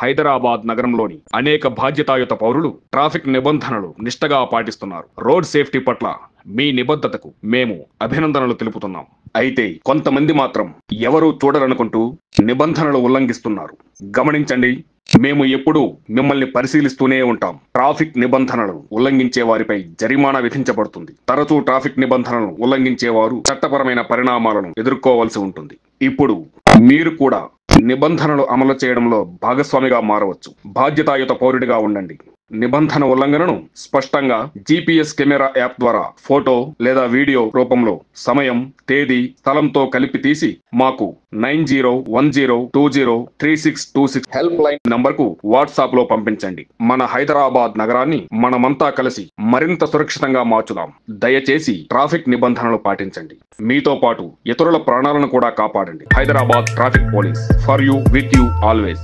హైదరాబాద్ నగరంలోని అనేక బాధ్యతాయుత పౌరులు ట్రాఫిక్ నిబంధనలు నిష్టగా పాటిస్తున్నారు. రోడ్ సేఫ్టీ పట్ల మీ నిబద్ధతకు మేము అభినందనలు తెలుపుతున్నాం. అయితే కొంతమంది మాత్రం ఎవరూ చూడరనుకుంటూ నిబంధనలు ఉల్లంఘిస్తున్నారు. గమనించండి, మేము ఎప్పుడూ మిమ్మల్ని పరిశీలిస్తూనే ఉంటాం. ట్రాఫిక్ నిబంధనలు ఉల్లంఘించే వారిపై జరిమానా విధించబడుతుంది. తరచూ ట్రాఫిక్ నిబంధనలను ఉల్లంఘించేవారు చట్టపరమైన పరిణామాలను ఎదుర్కోవాల్సి ఉంటుంది. ఇప్పుడు మీరు కూడా నిబంధనలు అమలు చేయడంలో భాగస్వామిగా మారవచ్చు. బాధ్యతాయుత పౌరుడిగా ఉండండి. నిబంధన ఉల్లంఘనను స్పష్టంగా జీపీఎస్ కెమెరా యాప్ ద్వారా ఫోటో లేదా వీడియో రూపంలో సమయం, తేదీ, స్థలంతో కలిపి తీసి మాకు 9010203626 హెల్ప్ లైన్ నంబర్కు వాట్సాప్ లో పంపించండి. మన హైదరాబాద్ నగరాన్ని మనమంతా కలిసి మరింత సురక్షితంగా మార్చుదాం. దయచేసి ట్రాఫిక్ నిబంధనలు పాటించండి. మీతో పాటు ఇతరుల ప్రాణాలను కూడా కాపాడండి. Hyderabad traffic police, for you, with you always.